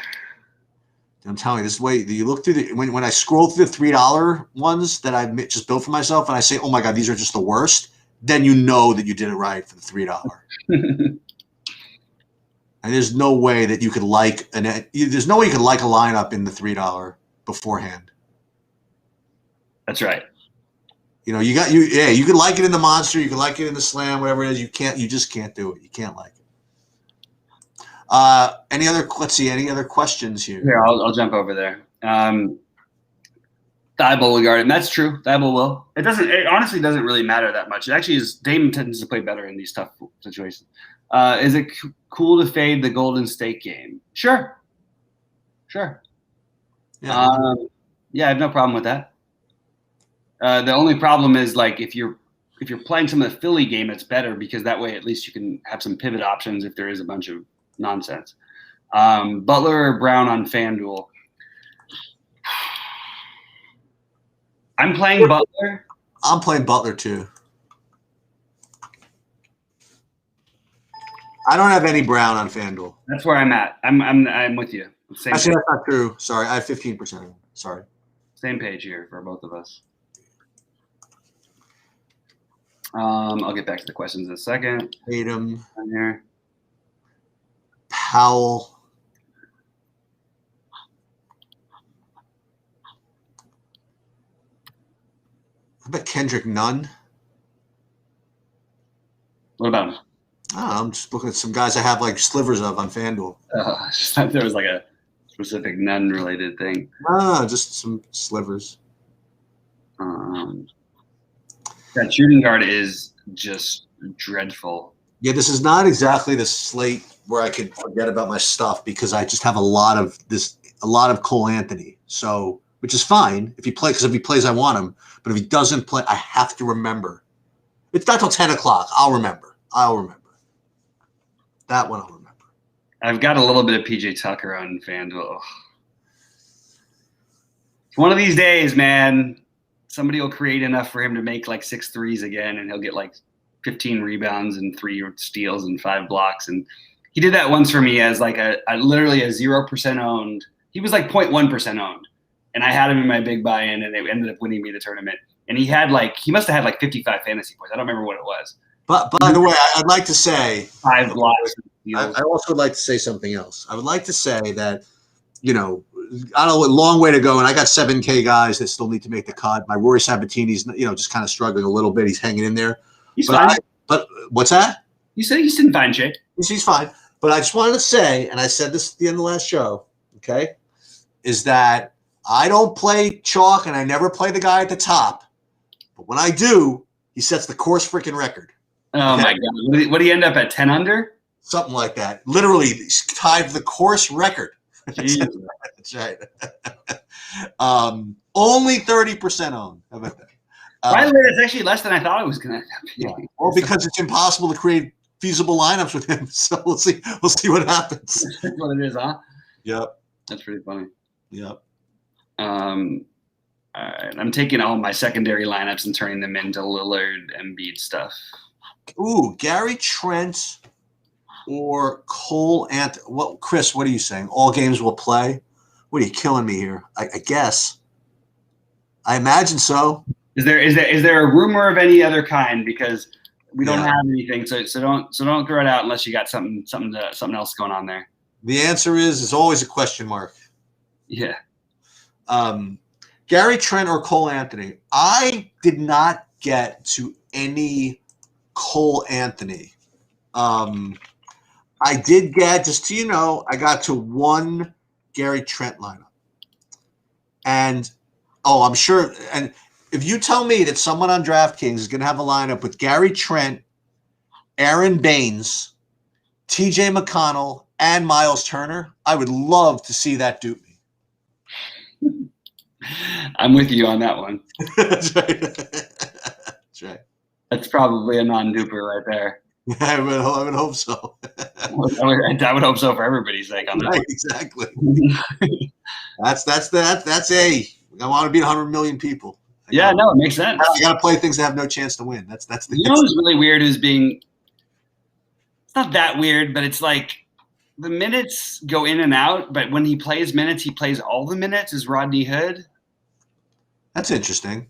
I'm telling you, this way you look through when I scroll through the $3 ones that I just built for myself and I say, oh my God, these are just the worst, then you know that you did it right for the $3. And there's no way that you could there's no way you could like a lineup in the $3 beforehand. That's right. You could like it in the Monster, you could like it in the Slam, whatever it is. You just can't do it. You can't like it. Any other questions here? Here, I'll jump over there. Thibault will guard him. That's true. Thibault will. It honestly doesn't really matter that much. It actually is. Dame tends to play better in these tough situations. Is it cool to fade the Golden State game? Sure. Yeah, I have no problem with that. The only problem is like if you're playing some of the Philly game, it's better because that way at least you can have some pivot options if there is a bunch of nonsense. Butler or Brown on FanDuel. I'm playing Butler. I'm playing Butler too. I don't have any Brown on FanDuel. That's where I'm at. I'm with you. Same Actually, page. that's not true. Sorry, I have 15%. Sorry. Same page here for both of us. I'll get back to the questions in a second. Tatum, On here. Powell. I bet Kendrick Nunn. What about him? Oh, I'm just looking at some guys I have like slivers of on FanDuel. I just thought there was like a specific non-related thing. No, just some slivers. That shooting guard is just dreadful. Yeah, this is not exactly the slate where I could forget about my stuff because I just have a lot of Cole Anthony. So, which is fine if he plays, I want him. But if he doesn't play, I have to remember. It's not till 10 o'clock. I'll remember. That one I'll remember. I've got a little bit of PJ Tucker on FanDuel. It's one of these days, man. Somebody will create enough for him to make like 6 threes again, and he'll get like 15 rebounds and 3 steals and 5 blocks. And he did that once for me as like a literally a 0% owned. He was like 0.1% owned, and I had him in my big buy-in, and it ended up winning me the tournament. And he must have had like 55 fantasy points. I don't remember what it was. But by the way, I'd like to say 5 blocks. I also would like to say something else. I would like to say that, I don't know, a long way to go, and I got 7K guys that still need to make the cut. My Rory Sabatini's, just kind of struggling a little bit. He's hanging in there. He's fine. But what's that? You said he's in fine shape. He's fine. But I just wanted to say, and I said this at the end of the last show, okay, is that I don't play chalk and I never play the guy at the top. But when I do, he sets the course freaking record. Oh, okay? My God. What did he end up at, 10 under? Something like that. Literally tied the course record. That's right. Only 30% owned. How about that? By the way, that's actually less than I thought it was going to end up being. Yeah. Well, because it's impossible to create feasible lineups with him. So we'll see. We'll see what happens. That's what it is, huh? Yep. That's pretty funny. Yep. All right. I'm taking all my secondary lineups and turning them into Lillard Embiid stuff. Ooh, Gary Trent or Cole Anthony. Chris, what are you saying? All games will play? What are you killing me here? I guess. I imagine so. Is there a rumor of any other kind? Because we don't have anything, so don't throw it out unless you got something else going on there. The answer is always a question mark. Yeah. Gary Trent or Cole Anthony. I did not get to any Cole Anthony. I did get, just so you know, I got to one Gary Trent lineup. And, I'm sure, and if you tell me that someone on DraftKings is going to have a lineup with Gary Trent, Aaron Baines, TJ McConnell, and Miles Turner, I would love to see that dupe me. I'm with you on that one. That's right. That's right. That's probably a non-duper right there. I would hope so. I would hope so for everybody's sake on that. Right, exactly. That's I want to beat 100 million people. Yeah, no, it makes sense. You got to play things that have no chance to win. That's the. You know what's really weird is it's not that weird, but it's like the minutes go in and out. But when he plays minutes, he plays all the minutes. Is Rodney Hood? That's interesting.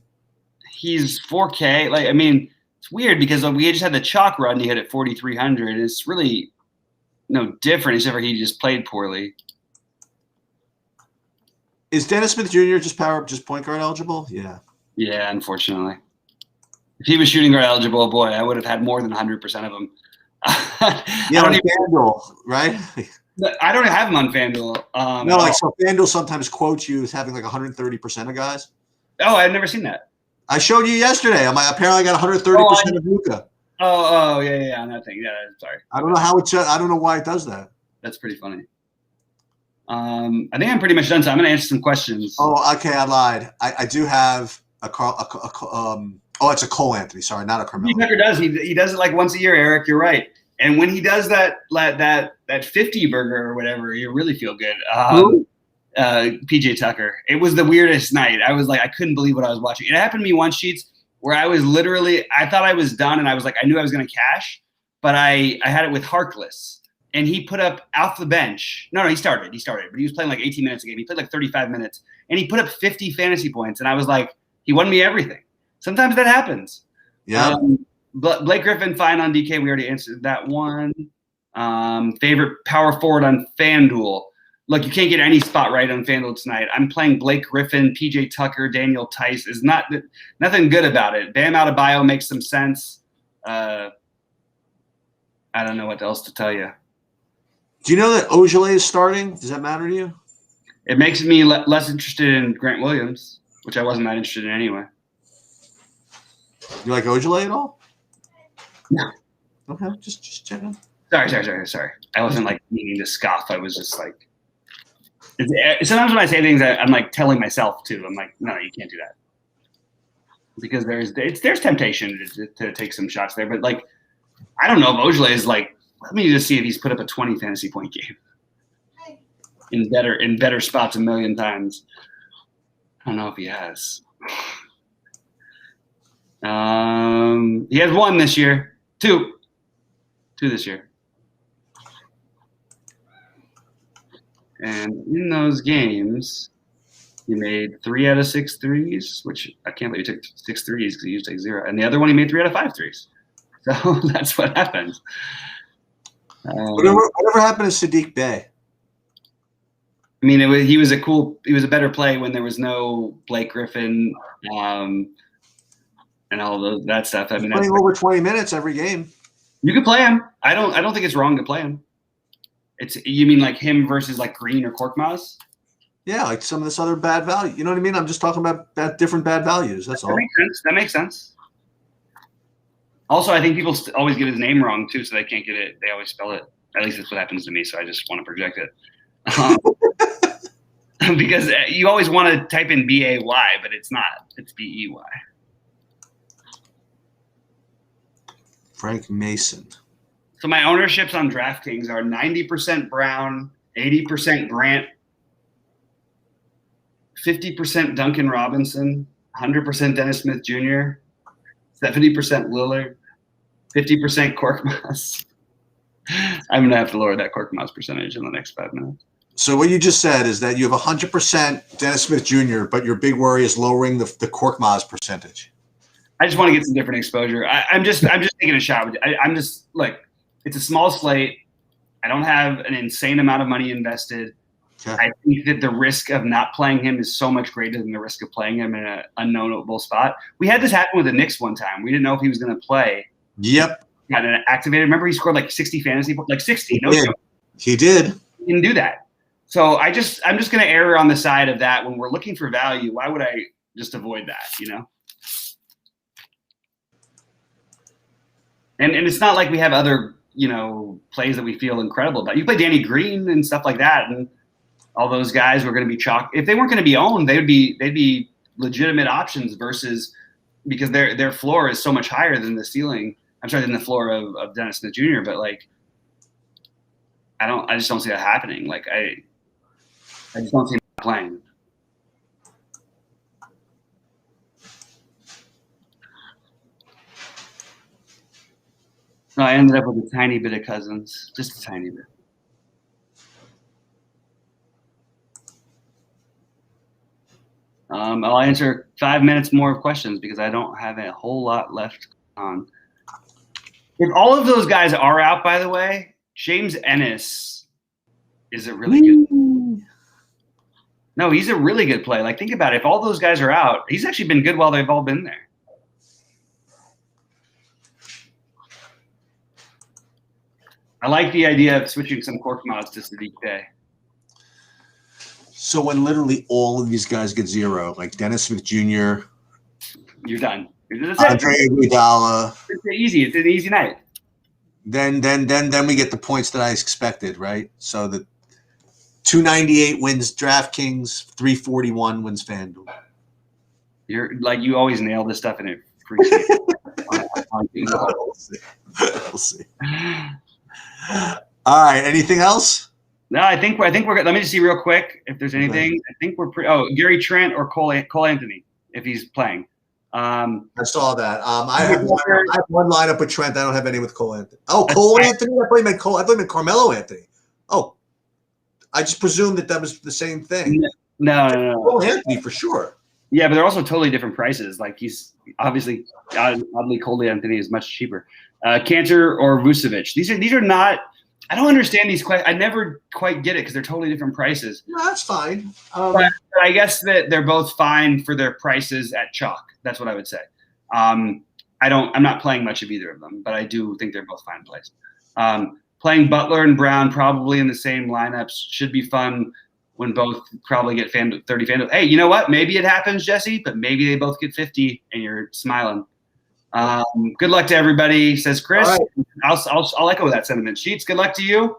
He's 4K. It's weird because we just had the chalk Rodney Hood at 4,300. It's really no different, except for he just played poorly. Is Dennis Smith Jr. just point guard eligible? Yeah. Yeah, unfortunately. If he was shooting guard eligible, boy, I would have had more than 100% of them. Yeah, on FanDuel, right? I don't have him on FanDuel. So FanDuel sometimes quotes you as having like 130% of guys. Oh, I've never seen that. I showed you yesterday. Apparently I got 130% of Luka. Oh, yeah, on that thing. Yeah, sorry. I don't know I don't know why it does that. That's pretty funny. I think I'm pretty much done, so I'm going to answer some questions. Oh, okay, I lied. I do have it's a Cole Anthony. Sorry, not a Carmelo. He never does. He does it like once a year, Eric. You're right. And when he does that 50 burger or whatever, you really feel good. PJ Tucker. It was the weirdest night. I was like, I couldn't believe what I was watching. It happened to me once, Sheets, where I was literally, I thought I was done, and I was like, I knew I was going to cash, but I had it with Harkless, and he put up off the bench. No, he started, but he was playing like 18 minutes a game. He played like 35 minutes, and he put up 50 fantasy points, and I was like, he won me everything. Sometimes that happens. Yeah. Blake Griffin, fine on DK. We already answered that one. Favorite power forward on FanDuel. Look, you can't get any spot right on FanDuel tonight. I'm playing Blake Griffin, PJ Tucker, Daniel Tice. Is nothing good about it. Bam Adebayo makes some sense. I don't know what else to tell you. Do you know that Ojale is starting? Does that matter to you? It makes me less interested in Grant Williams, which I wasn't that interested in anyway. You like Ojale at all? No. Okay, just checking. Sorry. I wasn't like meaning to scoff. I was just like, sometimes when I say things, I'm like telling myself too. I'm like, no, you can't do that, because there's temptation to take some shots there. But like, I don't know if Ojale is like. Let me just see if he's put up a 20 fantasy point game in better spots a million times. I don't know if he has. He has one this year. Two this year. And in those games, he made 3 out of 6 threes, which I can't believe he took 6 threes because he used to take 0. And the other one, he made 3 out of 5 threes. So that's what happens. Whatever happened to Sadiq Bey? I mean, he was a better play when there was no Blake Griffin and all that stuff. I mean, playing over 20 minutes every game. You could play him. I don't think it's wrong to play him. You mean like him versus like Green or Korkmaz? Yeah, like some of this other bad value. You know what I mean? I'm just talking about different bad values. That's all. That makes sense. Also, I think people always get his name wrong too, so they can't get it. They always spell it. At least that's what happens to me. So I just want to project it. Because you always want to type in B-A-Y, but it's not. It's B-E-Y. Frank Mason. So my ownerships on DraftKings are 90% Brown, 80% Grant, 50% Duncan Robinson, 100% Dennis Smith Jr., 70% Lillard, 50% Korkmaz. I'm going to have to lower that Korkmaz percentage in the next 5 minutes. So what you just said is that you have 100% Dennis Smith Jr., but your big worry is lowering the Korkmaz percentage. I just want to get some different exposure. I'm just taking a shot. I'm just like, it's a small slate. I don't have an insane amount of money invested. Okay. I think that the risk of not playing him is so much greater than the risk of playing him in an unknowable spot. We had this happen with the Knicks one time. We didn't know if he was going to play. Yep. Got activated. Remember, he scored like 60 fantasy, like 60. He did. He didn't do that. So I'm just going to err on the side of that. When we're looking for value, why would I just avoid that? You know. And it's not like we have other plays that we feel incredible about. You play Danny Green and stuff like that, and all those guys were going to be chalk. If they weren't going to be owned, they'd be legitimate options versus because their floor is so much higher than the ceiling. I'm sorry, than the floor of Dennis Smith Jr. But like, I just don't see that happening. Like I just don't see him playing. No, I ended up with a tiny bit of Cousins, just a tiny bit. I'll answer 5 minutes more of questions because I don't have a whole lot left on. If all of those guys are out, by the way, James Ennis is a really good. No, he's a really good play. Like, think about it. If all those guys are out, he's actually been good while they've all been there. I like the idea of switching some Korkmaz to Sadiq Bey. So when literally all of these guys get 0, like Dennis Smith Jr., you're done. Andre Iguodala. It's easy. It's an easy night. Then we get the points that I expected, right? So the 298 wins DraftKings, 341 wins FanDuel. You're like you always nail this stuff, and it freaks me out. We'll see. All right. Anything else? No, I think we're good. Let me just see real quick if there's anything. I think we're pretty. Oh, Gary Trent or Cole Anthony if he's playing. I saw that. I have one lineup with Trent. I don't have any with Cole Anthony. Oh, Cole Anthony. I thought you meant Cole. I thought you meant Carmelo Anthony. Oh, I just presumed that was the same thing. No. Cole Anthony for sure. Yeah, but they're also totally different prices. Like he's obviously oddly Cole Anthony is much cheaper. Kanter or Vucevic. These are not. I don't understand these questions. I never quite get it because they're totally different prices. No, that's fine. But I guess that they're both fine for their prices at chalk. That's what I would say. I'm not playing much of either of them, but I do think they're both fine plays. Playing Butler and Brown probably in the same lineups should be fun when both probably get 30 FanDuel. Hey, you know what? Maybe it happens, Jesse, but maybe they both get 50 and you're smiling. Good luck to everybody, says Chris. Right. I'll echo that sentiment. Sheets, good luck to you.